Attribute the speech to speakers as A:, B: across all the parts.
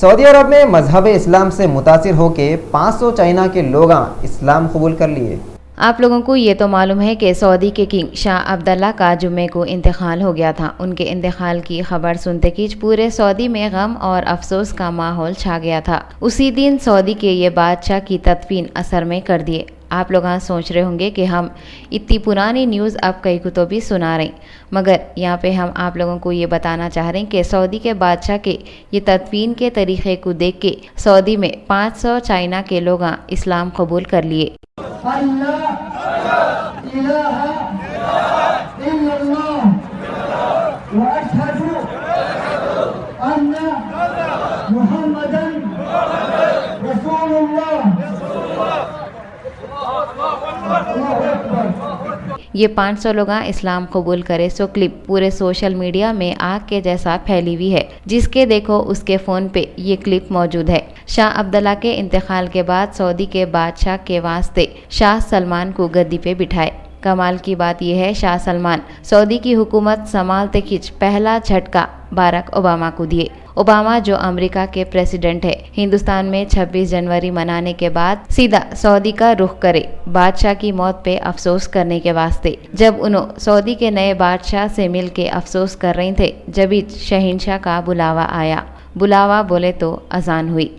A: Saudi अरब में मजहब इस्लाम से मुतासिर होकर 500 चाइना के लोग इस्लाम कबूल कर लिए।
B: आप लोगों को ये तो मालूम है कि सऊदी के किंग शाह अब्दुल्ला का जुम्मे को इंतकाल हो गया था। उनके इंतकाल की खबर सुनते ही पूरे सऊदी में गम और अफसोस का माहौल छा गया था। उसी दिन सऊदी के ये बादशाह की तदफीन असर में कर दिए। आप लोग सोच रहे होंगे कि हम इतनी पुरानी न्यूज़ अब कई को तो भी सुना रहे, मगर यहाँ पे हम आप लोगों को ये बताना चाह रहे हैं कि सऊदी के बादशाह के ये तदफीन के तरीक़े को देख के सऊदी में 500 चाइना के लोग इस्लाम कबूल कर लिए। ये 500 लोग इस्लाम कबूल करे सो क्लिप पूरे सोशल मीडिया में आग के जैसा फैली हुई है। जिसके देखो उसके फ़ोन पे ये क्लिप मौजूद है। शाह अब्दुल्ला के इंतकाल के बाद सऊदी के बादशाह के वास्ते शाह सलमान को गद्दी पे बिठाए। कमाल की बात यह है, शाह सलमान सऊदी की हुकूमत संभालते खिंच पहला झटका बाराक ओबामा को दिए। ओबामा जो अमेरिका के प्रेसिडेंट है, हिंदुस्तान में 26 जनवरी मनाने के बाद सीधा सऊदी का रुख करे बादशाह की मौत पे अफसोस करने के वास्ते। जब उन्होंने सऊदी के नए बादशाह से मिल के अफसोस कर रहे थे, जब शहंशाह का बुलावा आया। बुलावा बोले तो अजान हुई।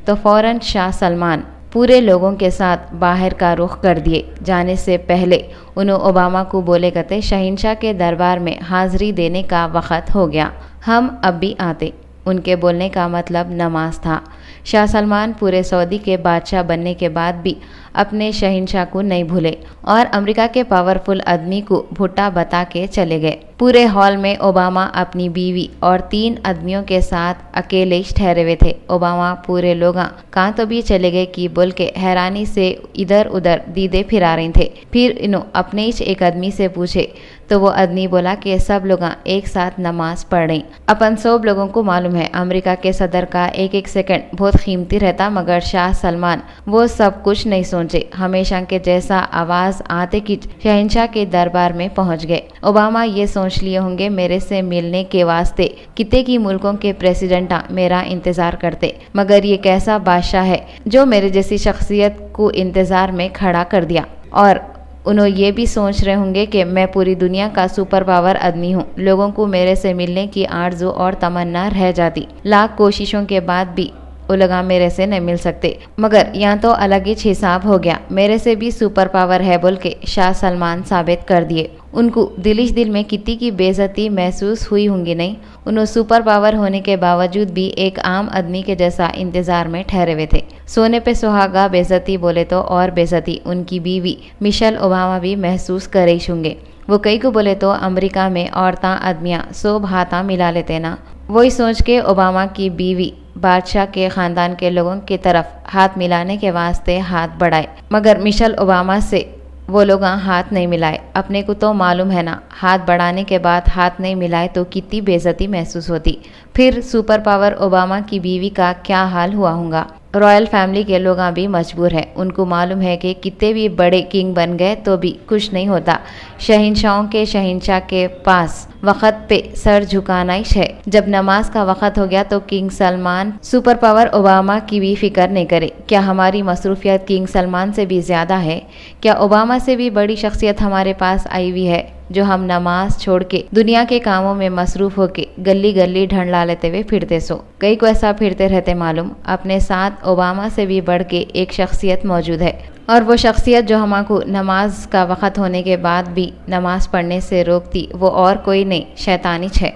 B: तो फौरन शाह सलमान पूरे लोगों के साथ बाहर का रुख कर दिए। जाने से पहले उन्होंने ओबामा को बोले कहते, शहंशाह के दरबार में हाज़िरी देने का वक़्त हो गया, हम अब भी आते। उनके बोलने का मतलब नमाज था। शाह सलमान पूरे सऊदी के बादशाह बनने के बाद भी अपने शहंशाह को नहीं भूले और अमेरिका के पावरफुल आदमी को भुट्टा बता के चले गए। पूरे हॉल में ओबामा अपनी बीवी और 3 आदमियों के साथ अकेले ठहरे हुए थे। ओबामा पूरे लोग कहाँ तो भी चले गए कि बोल के हैरानी से इधर उधर दीदे फिरा रहे थे। फिर इन्हों अपने ही एक आदमी से पूछे तो वो आदमी बोला कि सब लोग एक साथ नमाज पढ़ रहे। अपन सब लोगों को मालूम है अमेरिका के सदर का एक एक सेकंड बहुत कीमती रहता, मगर शाह सलमान वो सब कुछ नहीं सोचे। हमेशा के जैसा आवाज आते कि शहंशाह के दरबार में पहुंच गए। ओबामा ये सोच लिए होंगे मेरे से मिलने के वास्ते कितने की मुल्कों के प्रेसिडेंट मेरा इंतजार करते, मगर ये कैसा बादशाह है जो मेरे जैसी शख्सियत को इंतजार में खड़ा कर दिया। और उन्होंने ये भी सोच रहे होंगे कि मैं पूरी दुनिया का सुपर पावर आदमी हूँ, लोगों को मेरे से मिलने की आरज़ू और तमन्ना रह जाती। लाख कोशिशों के बाद भी वो लगा मेरे से नहीं मिल सकते, मगर यहाँ तो अलग ही हिसाब हो गया, मेरे से भी सुपर पावर है बोल के शाह सलमान साबित कर दिए। उनको दिलिश दिल में कितनी की बेइज्जती महसूस हुई होंगी नहीं। उन्होंने सुपर पावर होने के बावजूद भी एक आम आदमी के जैसा इंतजार में ठहरे हुए थे। सोने पे सुहागा बेइज्जती बोले तो और बेइज्जती उनकी बीवी मिशेल ओबामा भी महसूस कर रही होंगे। वो कई को बोले तो अमेरिका में औरतां आदमियां सब हाथा मिला लेते ना। वही सोच के ओबामा की बीवी बादशाह के ख़ानदान के लोगों की तरफ हाथ मिलाने के वास्ते हाथ बढ़ाए, मगर मिशेल ओबामा से वो लोग हाथ नहीं मिलाए। अपने को तो मालूम है ना, हाथ बढ़ाने के बाद हाथ नहीं मिलाए तो कितनी बेइज्जती महसूस होती। फिर सुपर पावर ओबामा की बीवी का क्या हाल हुआ होगा। रॉयल फैमिली के लोग भी मजबूर हैं। उनको मालूम है कि कितने भी बड़े किंग बन गए तो भी कुछ नहीं होता। शहंशाहों के शहंशाह के पास वक़्त पे सर झुकाना ही है। जब नमाज का वक़्त हो गया तो king Salman super power Obama की भी फिक्र नहीं करे। क्या हमारी मसरूफियत किंग सलमान से भी ज़्यादा है? क्या ओबामा से भी बड़ी शख्सियत हमारे पास आई हुई है जो हम नमाज छोड़ के दुनिया के कामों में मसरूफ होके गली गली ढंढला लेते हुए फिरते सो? कई को ऐसा फिरते रहते मालूम। अपने साथ ओबामा से भी बढ़ के एक शख्सियत मौजूद है, और वो शख्सियत जो हमको नमाज का वक़्त होने के बाद भी नमाज पढ़ने से रोकती वो और कोई नहीं, शैतानी है।